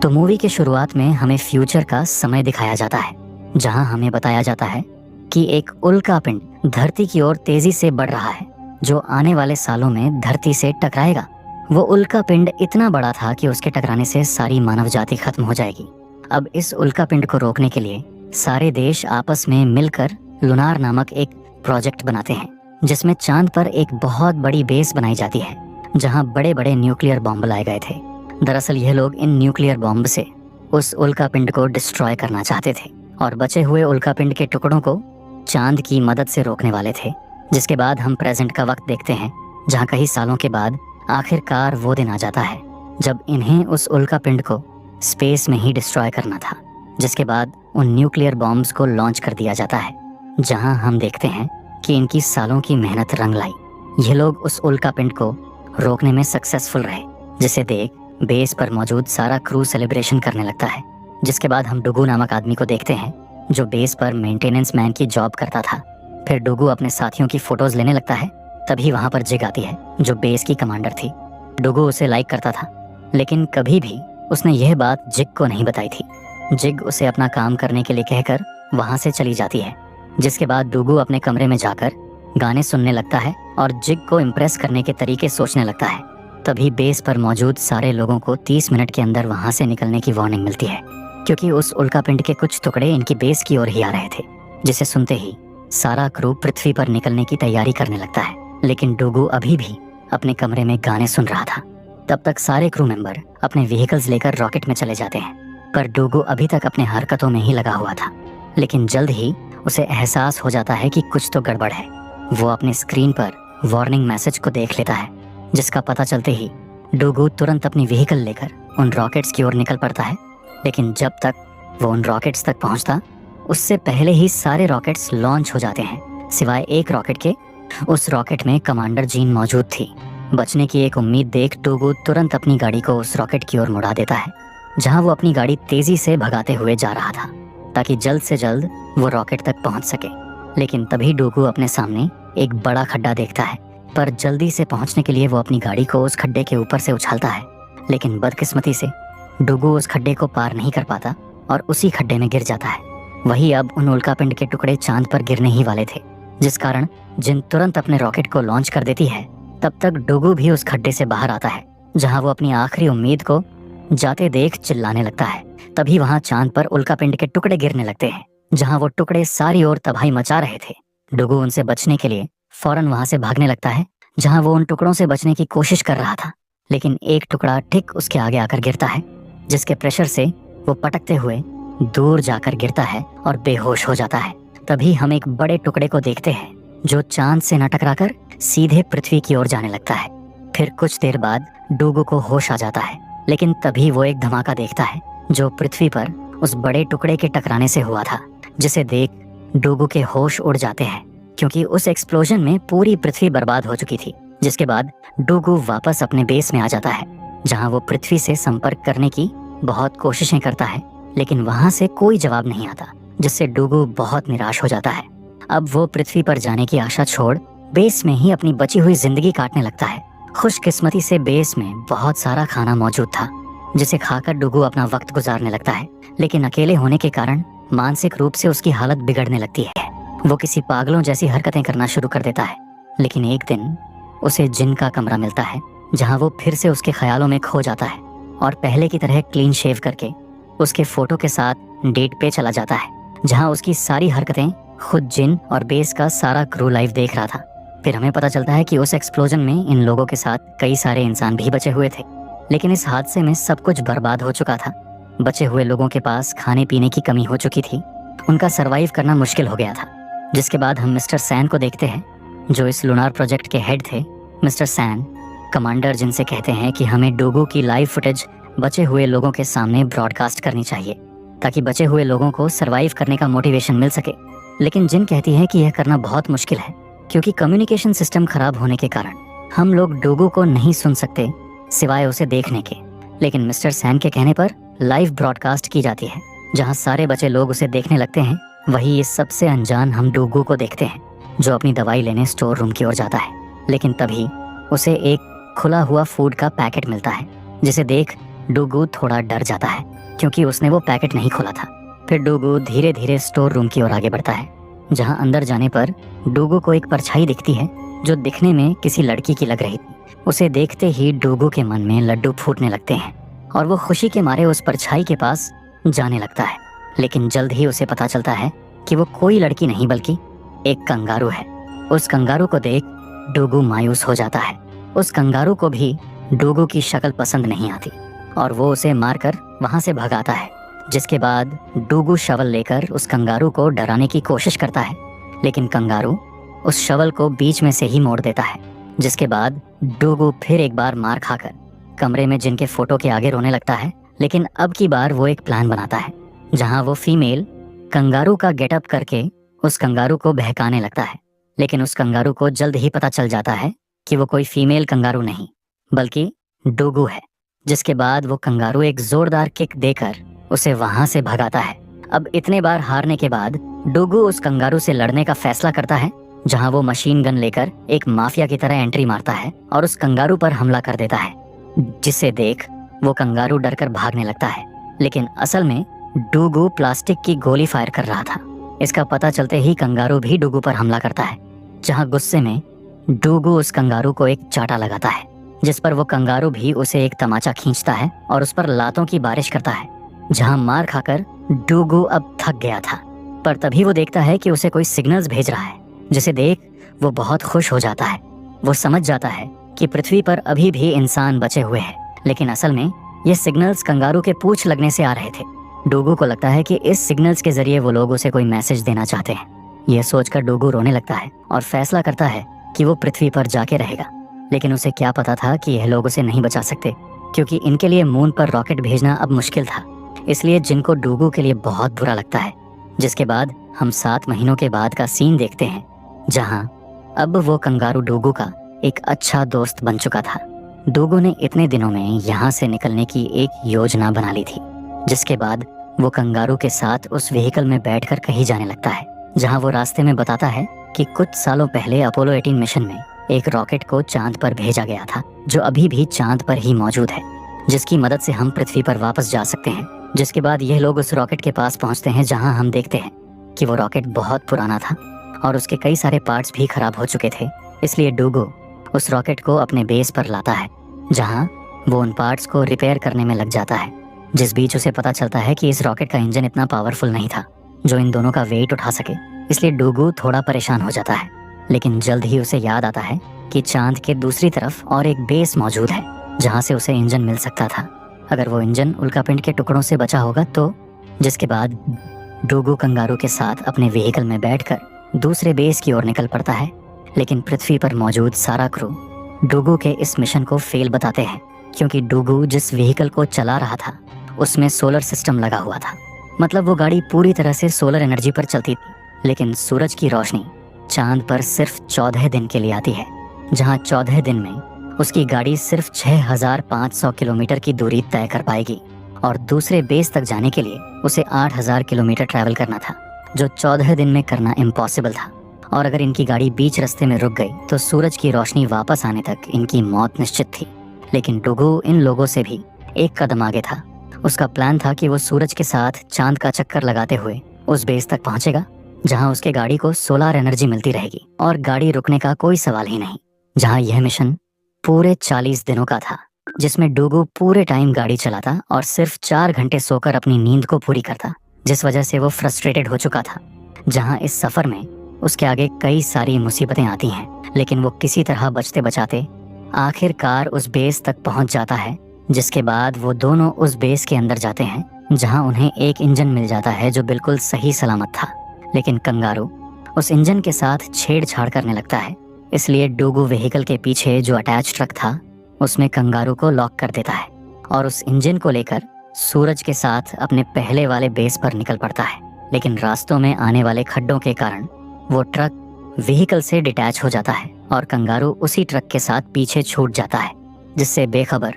तो मूवी के शुरुआत में हमें फ्यूचर का समय दिखाया जाता है, जहां हमें बताया जाता है कि एक उल्का पिंड धरती की ओर तेजी से बढ़ रहा है, जो आने वाले सालों में धरती से टकराएगा। वो उल्का पिंड इतना बड़ा था कि उसके टकराने से सारी मानव जाति खत्म हो जाएगी। अब इस उल्का पिंड को रोकने के लिए सारे देश आपस में मिलकर लुनार नामक एक प्रोजेक्ट बनाते हैं, जिसमें चांद पर एक बहुत बड़ी बेस बनाई जाती है, जहां बड़े बड़े न्यूक्लियर बॉम्ब लाए गए थे। दरअसल यह लोग इन न्यूक्लियर बॉम्ब से उस उल्का पिंड को डिस्ट्रॉय करना चाहते थे और बचे हुए उल्का पिंड के टुकड़ों को चांद की मदद से रोकने वाले थे। जिसके बाद हम प्रेजेंट का वक्त देखते हैं, जहां कई सालों के बाद आखिरकार वो दिन आ जाता है जब इन्हें उस उल्का पिंड को स्पेस में ही डिस्ट्रॉय करना था। जिसके बाद उन न्यूक्लियर बॉम्ब्स को लॉन्च कर दिया जाता है, जहां हम देखते हैं कि इनकी सालों की मेहनत रंग लाई। ये लोग उस उल्का पिंड को रोकने में सक्सेसफुल रहे, जिसे देख बेस पर मौजूद सारा क्रू सेलिब्रेशन करने लगता है। जिसके बाद हम डुगू नामक आदमी को देखते हैं, जो बेस पर मेंटेनेंस मैन की जॉब करता था। फिर डुगू अपने साथियों की फोटोज लेने लगता है। तभी वहां पर जिग आती है, जो बेस की कमांडर थी। डुगू उसे लाइक करता था, लेकिन कभी भी उसने यह बात जिग को नहीं बताई थी। जिग उसे अपना काम करने के लिए कहकर वहां से चली जाती है। जिसके बाद डुगू अपने कमरे में जाकर गाने सुनने लगता है और जिग को इम्प्रेस करने के तरीके सोचने लगता है। तभी बेस पर मौजूद सारे लोगों को 30 मिनट के अंदर वहां से निकलने की वार्निंग मिलती है, क्योंकि उस उल्का पिंड के कुछ टुकड़े इनकी बेस की ओर ही आ रहे थे। जिसे सुनते ही सारा क्रू पृथ्वी पर निकलने की तैयारी करने लगता है, लेकिन डुगू अभी भी अपने कमरे में गाने सुन रहा था। तब तक सारे क्रू मेंबर अपने व्हीकल्स लेकर रॉकेट में चले जाते हैं, पर डुगू अभी तक अपने हरकतों में ही लगा हुआ था। लेकिन जल्द ही उसे एहसास हो जाता है कि कुछ तो गड़बड़ है। वो अपने स्क्रीन पर वार्निंग मैसेज को देख लेता है, जिसका पता चलते ही डुगू तुरंत अपनी व्हीकल लेकर उन रॉकेट्स की ओर निकल पड़ता है। लेकिन जब तक वो उन रॉकेट्स तक पहुंचता, उससे पहले ही सारे रॉकेट्स लॉन्च हो जाते हैं, सिवाय एक रॉकेट के। उस रॉकेट में कमांडर जीन मौजूद थी। बचने की एक उम्मीद देख डुगू तुरंत अपनी गाड़ी को उस रॉकेट की ओर मुड़ा देता है, जहां वो अपनी गाड़ी तेजी से भगाते हुए जा रहा था, ताकि जल्द से जल्द वो रॉकेट तक पहुंच सके। लेकिन तभी डुगू अपने सामने एक बड़ा खड्डा देखता है, पर जल्दी से पहुंचने के लिए वो अपनी गाड़ी को उस खड्डे के ऊपर से उछालता है। लेकिन बदकिस्मती से डुगू उस खड्डे को पार नहीं कर पाता और उसी खड्डे में गिर जाता है। वही अब उन उल्का पिंड के टुकड़े चांद पर गिरने ही वाले थे, जिस कारण जिन तुरंत अपने रॉकेट को लॉन्च कर देती है। तब तक डुगू भी उस खड्डे से बाहर आता है, जहां वो अपनी आखिरी उम्मीद को जाते देख चिल्लाने लगता है। तभी वहां चांद पर उल्का पिंड के टुकड़े गिरने लगते हैं, जहां वो टुकड़े सारी ओर तबाही मचा रहे थे। डुगू उनसे बचने के लिए फौरन वहां से भागने लगता है, जहां वो उन टुकड़ों से बचने की कोशिश कर रहा था। लेकिन एक टुकड़ा ठीक उसके आगे आकर गिरता है, जिसके प्रेशर से वो पटकते हुए दूर जाकर गिरता है और बेहोश हो जाता है। तभी हम एक बड़े टुकड़े को देखते हैं, जो चांद से न टकराकर सीधे पृथ्वी की ओर जाने लगता है। फिर कुछ देर बाद डुगू को होश आ जाता है, लेकिन तभी वो एक धमाका देखता है, जो पृथ्वी पर उस बड़े टुकड़े के टकराने से हुआ था। जिसे देख डुगू के होश उड़ जाते हैं, क्योंकि उस एक्सप्लोजन में पूरी पृथ्वी बर्बाद हो चुकी थी। जिसके बाद डुगू वापस अपने बेस में आ जाता है, जहां वो पृथ्वी से संपर्क करने की बहुत कोशिशें करता है, लेकिन वहां से कोई जवाब नहीं आता, जिससे डुगू बहुत निराश हो जाता है। अब वो पृथ्वी पर जाने की आशा छोड़ बेस में ही अपनी बची हुई जिंदगी काटने लगता है। खुशकिस्मती से बेस में बहुत सारा खाना मौजूद था, जिसे खाकर डुगू अपना वक्त गुजारने लगता है। लेकिन अकेले होने के कारण मानसिक रूप से उसकी हालत बिगड़ने लगती है। वो किसी पागलों जैसी हरकतें करना शुरू कर देता है। लेकिन एक दिन उसे जिन का कमरा मिलता है, जहां वो फिर से उसके ख्यालों में खो जाता है और पहले की तरह क्लीन शेव करके उसके फोटो के साथ डेट पे चला जाता है, जहां उसकी सारी हरकतें खुद जिन और बेस का सारा क्रू लाइव देख रहा था। फिर हमें पता चलता है कि उस एक्सप्लोजन में इन लोगों के साथ कई सारे इंसान भी बचे हुए थे, लेकिन इस हादसे में सब कुछ बर्बाद हो चुका था। बचे हुए लोगों के पास खाने पीने की कमी हो चुकी थी, उनका सरवाइव करना मुश्किल हो गया था। जिसके बाद हम मिस्टर सैन को देखते हैं, जो इस लुनार प्रोजेक्ट के हेड थे। मिस्टर सैन कमांडर जिनसे कहते हैं कि हमें डुगू की लाइव फुटेज बचे हुए लोगों के सामने ब्रॉडकास्ट करनी चाहिए, ताकि बचे हुए लोगों को सरवाइव करने का मोटिवेशन मिल सके। लेकिन जिन कहती है कि यह करना बहुत मुश्किल है, क्योंकि कम्युनिकेशन सिस्टम खराब होने के कारण हम लोग डुगू को नहीं सुन सकते सिवाय उसे देखने के। लेकिन मिस्टर सैन के कहने पर लाइव ब्रॉडकास्ट की जाती है, जहां सारे बचे लोग उसे देखने लगते हैं। वही इस सबसे अनजान हम डुगू को देखते हैं, जो अपनी दवाई लेने स्टोर रूम की ओर जाता है। लेकिन तभी उसे एक खुला हुआ फूड का पैकेट मिलता है, जिसे देख डूगू थोड़ा डर जाता है क्योंकि उसने वो पैकेट नहीं खोला था। फिर डूगू धीरे धीरे स्टोर रूम की ओर आगे बढ़ता है, जहाँ अंदर जाने पर डूगू को एक परछाई दिखती है जो दिखने में किसी लड़की की लग रही थी। उसे देखते ही डूगू के मन में लड्डू फूटने लगते हैं और वो खुशी के मारे उस परछाई के पास जाने लगता है। लेकिन जल्द ही उसे पता चलता है कि वो कोई लड़की नहीं बल्कि एक कंगारू है। उस कंगारू को देख डूगू मायूस हो जाता है। उस कंगारू को भी डूगू की शक्ल पसंद नहीं आती और वो उसे मारकर वहां से भगाता है। जिसके बाद डूगू शवल लेकर उस कंगारू को डराने की कोशिश करता है, लेकिन कंगारू उस शवल को बीच में से ही मोड़ देता है। जिसके बाद डूगू फिर एक बार मार खाकर कमरे में जिनके फोटो के आगे रोने लगता है। लेकिन अब की बार वो एक प्लान बनाता है जहां वो फीमेल कंगारू का गेटअप करके उस कंगारू को बहकाने लगता है। लेकिन उस कंगारू को जल्द ही पता चल जाता है कि वो कोई फीमेल कंगारू नहीं बल्कि डूगू है। जिसके बाद वो कंगारू एक जोरदार किक देकर उसे वहां से भगाता है। अब इतने बार हारने के बाद डूगू उस कंगारू से लड़ने का फैसला करता है, जहां वो मशीन गन लेकर एक माफिया की तरह एंट्री मारता है और उस कंगारू पर हमला कर देता है। जिसे देख वो कंगारू डरकर भागने लगता है, लेकिन असल में डूगू प्लास्टिक की गोली फायर कर रहा था। इसका पता चलते ही कंगारू भी डूगू पर हमला करता है, जहां गुस्से में डूगू उस कंगारू को एक चाटा लगाता है, जिस पर वो कंगारू भी उसे एक तमाचा खींचता है और उस पर लातों की बारिश करता है। जहां मार खाकर डूगू अब थक गया था, पर तभी वो देखता है कि उसे कोई सिग्नल्स भेज रहा है, जिसे देख वो बहुत खुश हो जाता है। वो समझ जाता है कि पृथ्वी पर अभी भी इंसान बचे हुए हैं, लेकिन असल में ये सिग्नल्स कंगारू के पूंछ लगने से आ रहे थे। डूगू को लगता है कि इस सिग्नल्स के जरिए वो लोग उसे कोई मैसेज देना चाहते हैं। यह सोचकर डूगू रोने लगता है और फैसला करता है कि वो पृथ्वी पर जाके रहेगा। लेकिन उसे क्या पता था कि यह लोग उसे नहीं बचा सकते, क्योंकि इनके लिए मून पर रॉकेट भेजना अब मुश्किल था। इसलिए जिनको डूगू के लिए बहुत बुरा लगता है। जिसके बाद हम 7 महीनों के बाद का सीन देखते हैं, जहां अब वो कंगारू डूगू का एक अच्छा दोस्त बन चुका था। डूगू ने इतने दिनों में यहाँ से निकलने की एक योजना बना ली थी। जिसके बाद वो कंगारू के साथ उस व्हीकल में बैठकर कहीं जाने लगता है, जहां वो रास्ते में बताता है कि कुछ सालों पहले अपोलो 18 मिशन में एक रॉकेट को चांद पर भेजा गया था, जो अभी भी चांद पर ही मौजूद है, जिसकी मदद से हम पृथ्वी पर वापस जा सकते हैं। जिसके बाद यह लोग उस रॉकेट के पास पहुंचते हैं, जहां हम देखते हैं कि वो रॉकेट बहुत पुराना था और उसके कई सारे पार्ट्स भी खराब हो चुके थे। इसलिए डूगू उस रॉकेट को अपने बेस पर लाता है, जहां वो उन पार्ट्स को रिपेयर करने में लग जाता है। जिस बीच उसे पता चलता है कि इस रॉकेट का इंजन इतना पावरफुल नहीं था जो इन दोनों का वेट उठा सके। इसलिए डूगू थोड़ा परेशान हो जाता है, लेकिन जल्द ही उसे याद आता है कि चांद के दूसरी तरफ और एक बेस मौजूद है, जहां से उसे इंजन मिल सकता था, अगर वो इंजन उल्कापिंड के टुकड़ों से बचा होगा तो। जिसके बाद डूगू कंगारू के साथ अपने व्हीकल में बैठकर दूसरे बेस की ओर निकल पड़ता है। लेकिन पृथ्वी पर मौजूद सारा क्रू डूगू के इस मिशन को फेल बताते हैं, क्योंकि डूगू जिस व्हीकल को चला रहा था उसमें सोलर सिस्टम लगा हुआ था। मतलब वो गाड़ी पूरी तरह से सोलर एनर्जी पर चलती थी। लेकिन सूरज की रोशनी चांद पर सिर्फ 14 दिन के लिए आती है, जहां 14 दिन में उसकी गाड़ी सिर्फ 6500 किलोमीटर की दूरी तय कर पाएगी और दूसरे बेस तक जाने के लिए उसे 8000 किलोमीटर ट्रैवल करना था, जो 14 दिन में करना इम्पॉसिबल था। और अगर इनकी गाड़ी बीच रास्ते में रुक गई तो सूरज की रोशनी वापस आने तक इनकी मौत निश्चित थी। लेकिन डूगू इन लोगों से भी एक कदम आगे था। उसका प्लान था कि वो सूरज के साथ चांद का चक्कर लगाते हुए उस बेस तक पहुंचेगा, जहां उसके गाड़ी को सोलर एनर्जी मिलती रहेगी और गाड़ी रुकने का कोई सवाल ही नहीं। जहां यह मिशन पूरे 40 दिनों का था, जिसमें डूगू पूरे टाइम गाड़ी चलाता और सिर्फ 4 घंटे सोकर अपनी नींद को पूरी करता, जिस वजह से वो फ्रस्ट्रेटेड हो चुका था। जहां इस सफर में उसके आगे कई सारी मुसीबतें आती हैं, लेकिन वो किसी तरह बचते बचाते आखिरकार उस बेस तक पहुंच जाता है। जिसके बाद वो दोनों उस बेस के अंदर जाते हैं, जहां उन्हें एक इंजन मिल जाता है जो बिल्कुल सही सलामत था। लेकिन कंगारू उस इंजन के साथ छेड़छाड़ करने लगता है। इसलिए डूगू व्हीकल के पीछे जो अटैच ट्रक था उसमें कंगारू को लॉक कर देता है और उस इंजन को लेकर सूरज के साथ अपने पहले वाले बेस पर निकल पड़ता है। लेकिन रास्तों में आने वाले खड्डों के कारण वो ट्रक व्हीकल से डिटैच हो जाता है और कंगारू उसी ट्रक के साथ पीछे छूट जाता है, जिससे बेखबर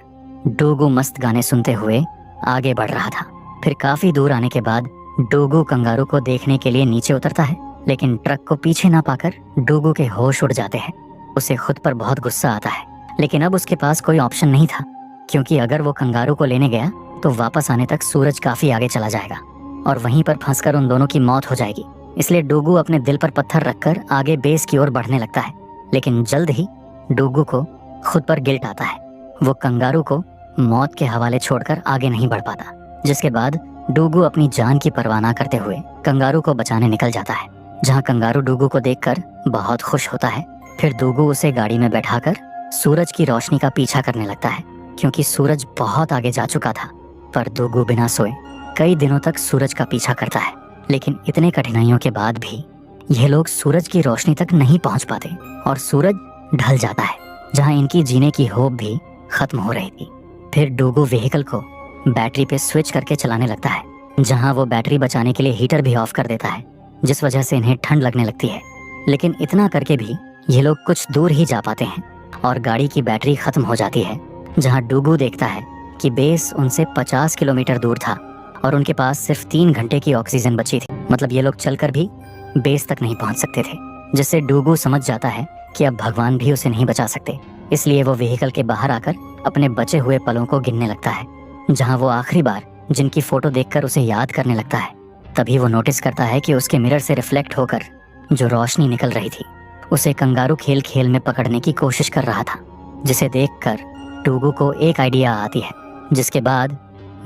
डूगू मस्त गाने सुनते हुए आगे बढ़ रहा था। फिर काफी दूर आने के बाद डूगू कंगारू को देखने के लिए नीचे उतरता है, लेकिन ट्रक को पीछे ना पाकर डूगू के होश उड़ जाते हैं। उसे खुद पर बहुत गुस्सा आता है, लेकिन अब उसके पास कोई ऑप्शन नहीं था। क्योंकि अगर वो कंगारू को लेने गया तो वापस आने तक सूरज काफी आगे चला जाएगा और वहीं पर फंसकर उन दोनों की मौत हो जाएगी। इसलिए डूगू अपने दिल पर पत्थर रखकर आगे बेस की ओर बढ़ने लगता है। लेकिन जल्द ही डूगू को खुद पर गिल्ट आता है। वो कंगारू को मौत के हवाले छोड़कर आगे नहीं बढ़ पाता, जिसके बाद डूगू अपनी जान की परवाह ना करते हुए कंगारू को बचाने निकल जाता है, जहाँ कंगारू डूगू को देखकर बहुत खुश होता है। फिर डूगू उसे गाड़ी में बैठाकर सूरज की रोशनी का पीछा करने लगता है, क्योंकि सूरज बहुत आगे जा चुका था। पर डूगू बिना सोए कई दिनों तक सूरज का पीछा करता है। लेकिन इतने कठिनाइयों के बाद भी यह लोग सूरज की रोशनी तक नहीं पहुंच पाते और सूरज ढल जाता है, जहां इनकी जीने की होप भी खत्म हो रही थी। फिर डूगू व्हीकल को बैटरी पे स्विच करके चलाने लगता है, जहां वो बैटरी बचाने के लिए हीटर भी ऑफ कर देता है, जिस वजह से इन्हें ठंड लगने लगती है। लेकिन इतना करके भी ये लोग कुछ दूर ही जा पाते हैं और गाड़ी की बैटरी खत्म हो जाती है, जहां डूगू देखता है कि बेस उनसे 50 किलोमीटर दूर था और उनके पास सिर्फ 3 घंटे की ऑक्सीजन बची थी। मतलब ये लोग चलकर भी बेस तक नहीं पहुंच सकते थे, जिससे डूगू समझ जाता है कि अब भगवान भी उसे नहीं बचा सकते। इसलिए वो व्हीकल के बाहर आकर अपने बचे हुए पलों को गिनने लगता है, जहां वो आखिरी बार जिनकी फोटो देखकर उसे याद करने लगता है। तभी वो नोटिस करता है कि उसके मिरर से रिफ्लेक्ट होकर जो रोशनी निकल रही थी उसे कंगारू खेल खेल में पकड़ने की कोशिश कर रहा था, जिसे देखकर डूगू को एक आइडिया आती है, जिसके बाद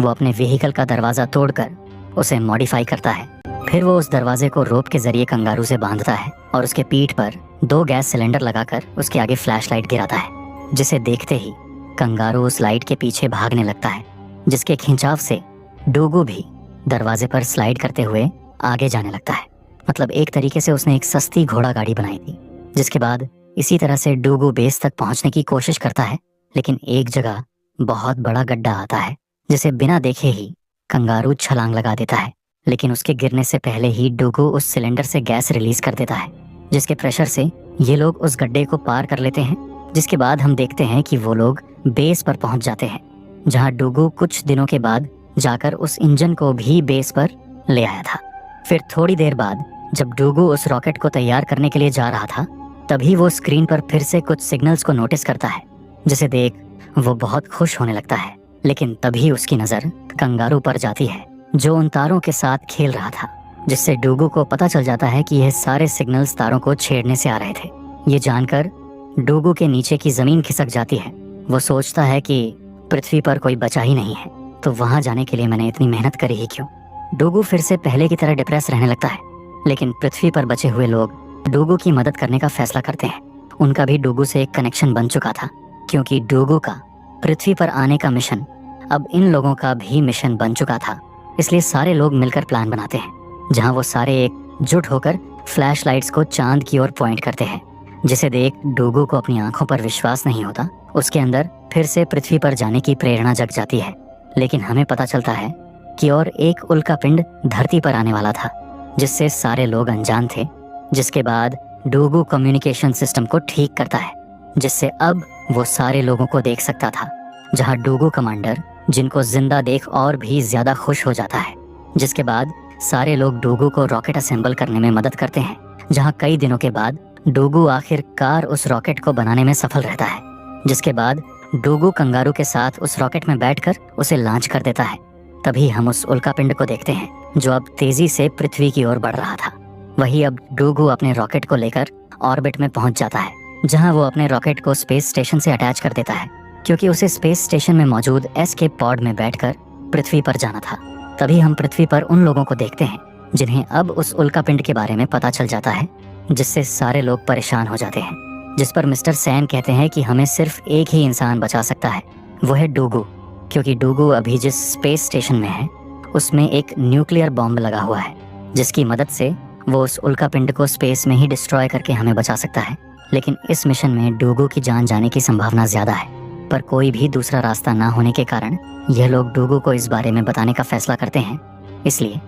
वो अपने व्हीकल का दरवाजा तोड़कर उसे मॉडिफाई करता है। फिर वो उस दरवाजे को रोप के जरिए कंगारू से बांधता है और उसके पीठ पर 2 गैस सिलेंडर लगाकर उसके आगे फ्लैशलाइट गिराता है, जिसे देखते ही कंगारू उस लाइट के पीछे भागने लगता है, जिसके खिंचाव से डूगू भी दरवाजे पर स्लाइड करते हुए आगे जाने लगता है। मतलब एक तरीके से उसने एक सस्ती घोड़ा गाड़ी बनाई थी। जिसके बाद इसी तरह से डूगू बेस तक पहुंचने की कोशिश करता है, लेकिन एक जगह बहुत बड़ा गड्ढा आता है, जिसे बिना देखे ही कंगारू छलांग लगा देता है। लेकिन उसके गिरने से पहले ही डूगू उस सिलेंडर से गैस रिलीज कर देता है, जिसके प्रेशर से ये लोग उस गड्ढे को पार कर लेते हैं। जिसके बाद हम देखते हैं कि वो लोग बेस पर पहुंच जाते हैं, जहां डूगू कुछ दिनों के बाद जाकर उस इंजन को भी बेस पर ले आया था। फिर थोड़ी देर बाद जब डूगू उस रॉकेट को तैयार करने के लिए जा रहा था, तभी वो स्क्रीन पर फिर से कुछ सिग्नल्स को नोटिस करता है, जिसे देख वो बहुत खुश होने लगता है। लेकिन तभी उसकी नजर कंगारू पर जाती है, जो उन तारों के साथ खेल रहा था, जिससे डूगू को पता चल जाता है कि यह सारे सिग्नल्स तारों को छेड़ने से आ रहे थे। ये जानकर डूगू के नीचे की जमीन खिसक जाती है। वो सोचता है कि पृथ्वी पर कोई बचा ही नहीं है, तो वहां जाने के लिए मैंने इतनी मेहनत करी ही क्यों। डूगू फिर से पहले की तरह डिप्रेस रहने लगता है। लेकिन पृथ्वी पर बचे हुए लोग डूगू की मदद करने का फैसला करते हैं। उनका भी डूगू से एक कनेक्शन बन चुका था, क्योंकि डूगू का पृथ्वी पर आने का मिशन अब इन लोगों का भी मिशन बन चुका था। इसलिए सारे लोग मिलकर प्लान बनाते हैं, जहां वो सारे एकजुट होकर फ्लैश लाइट्स को चांद की ओर पॉइंट करते हैं, जिसे देख डूगू को अपनी आंखों पर विश्वास नहीं होता। उसके अंदर फिर से पृथ्वी पर जाने की प्रेरणा जग जाती है। लेकिन हमें पता चलता है कि और एक उल्का पिंड धरती पर आने वाला था, जिससे सारे लोग अनजान थे। जिसके बाद डूगू कम्युनिकेशन सिस्टम को ठीक करता है, जिससे अब वो सारे लोगों को देख सकता था, जहां डूगू कमांडर जिनको जिंदा देख और भी ज्यादा खुश हो जाता है। जिसके बाद सारे लोग डूगू को रॉकेट असेंबल करने में मदद करते हैं, जहां कई दिनों के बाद डूगू आखिरकार उस रॉकेट को बनाने में सफल रहता है। जिसके बाद डूगू कंगारू के साथ उस रॉकेट में बैठकर उसे लॉन्च कर देता है। तभी हम उस उल्का पिंड को देखते हैं, जो अब तेजी से पृथ्वी की ओर बढ़ रहा था। वही अब डूगू अपने रॉकेट को लेकर ऑर्बिट में पहुंच जाता है, जहां वो अपने रॉकेट को स्पेस स्टेशन से अटैच कर देता है, क्योंकि उसे स्पेस स्टेशन में मौजूद एस्केप पॉड में बैठकर पृथ्वी पर जाना था। तभी हम पृथ्वी पर उन लोगों को देखते हैं जिन्हें अब उस उल्का पिंड के बारे में पता चल जाता है, जिससे सारे लोग परेशान हो जाते हैं। जिस पर मिस्टर सैन कहते हैं कि हमें सिर्फ एक ही इंसान बचा सकता है, वो है डूगू, क्योंकि डूगू अभी जिस स्पेस स्टेशन में है उसमें एक न्यूक्लियर बॉम्ब लगा हुआ है, जिसकी मदद से वो उस उल्का पिंड को स्पेस में ही डिस्ट्रॉय करके हमें बचा सकता है। लेकिन इस मिशन में डूगू की जान जाने की संभावना ज्यादा है, पर कोई भी दूसरा रास्ता ना होने के कारण यह लोग डूगू को इस बारे में बताने का फैसला करते हैं। इसलिए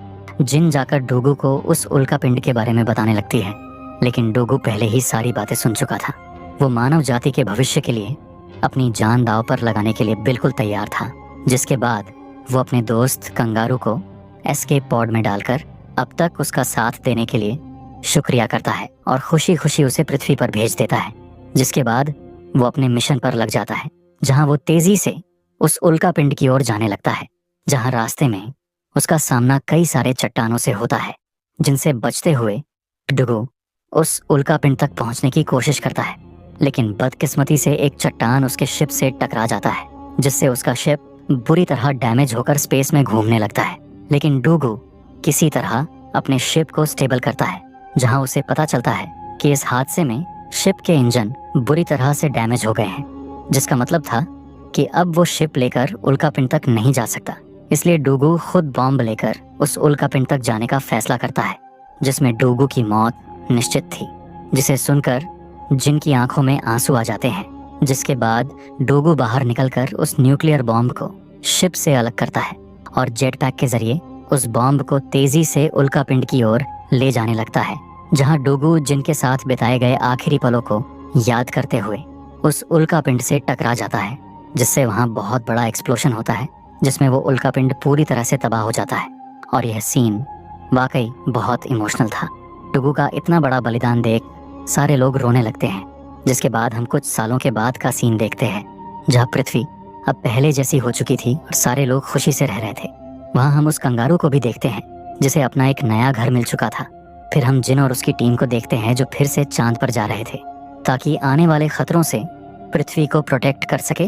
जिन जाकर डूगू को उस उल्का पिंड के बारे में बताने लगती है। लेकिन डूगू पहले ही सारी बातें सुन चुका था। वो मानव जाति के भविष्य के लिए अपनी जान दांव पर लगाने के लिए बिल्कुल तैयार था। जिसके बाद वो अपने दोस्त कंगारू को एस्केप पॉड में डालकर अब तक उसका साथ देने के लिए शुक्रिया करता है और खुशी खुशी उसे पृथ्वी पर भेज देता है। जिसके बाद वो अपने मिशन पर लग जाता है, जहां वो तेजी से उस उल्कापिंड की ओर जाने लगता है, जहां रास्ते में उसका सामना कई सारे चट्टानों से होता है, जिनसे बचते हुए डुगू उस उल्कापिंड तक पहुंचने की कोशिश करता है। लेकिन बदकिस्मती से एक चट्टान उसके शिप से टकरा जाता है, जिससे उसका शिप बुरी तरह डैमेज होकर स्पेस में घूमने लगता है। लेकिन डुगू किसी तरह अपने शिप को स्टेबल करता है, जहां उसे पता चलता है कि इस हादसे में शिप के इंजन बुरी तरह से डैमेज हो गए हैं, जिसका मतलब था कि अब वो शिप लेकर उल्कापिंड तक नहीं जा सकता। इसलिए डुगू खुद बॉम्ब लेकर उस उल्कापिंड तक जाने का फैसला करता है, जिसमें डुगू की मौत निश्चित थी, जिसे सुनकर जिनकी आंखों में आंसू आ जाते हैं। जिसके बाद डुगू बाहर निकलकर उस न्यूक्लियर बॉम्ब को शिप से अलग करता है और जेटपैक के जरिए उस बॉम्ब को तेजी से उल्कापिंड की ओर ले जाने लगता है, जहां डुगू जिनके साथ बिताए गए आखिरी पलों को याद करते हुए उस उल्कापिंड से टकरा जाता है, जिससे वहां बहुत बड़ा एक्सप्लोशन होता है, जिसमें वो उल्कापिंड पूरी तरह से तबाह हो जाता है। और यह सीन वाकई बहुत इमोशनल था। डुगू का इतना बड़ा बलिदान देख सारे लोग रोने लगते हैं, जिसके बाद हम कुछ सालों के बाद का सीन देखते हैं, जहाँ पृथ्वी अब पहले जैसी हो चुकी थी और सारे लोग खुशी से रह रहे थे। वहाँ हम उस कंगारू को भी देखते हैं, जिसे अपना एक नया घर मिल चुका था। फिर हम जिन और उसकी टीम को देखते हैं, जो फिर से चांद पर जा रहे थे, ताकि आने वाले खतरों से पृथ्वी को प्रोटेक्ट कर सके।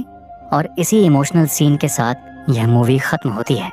और इसी इमोशनल सीन के साथ यह मूवी खत्म होती है।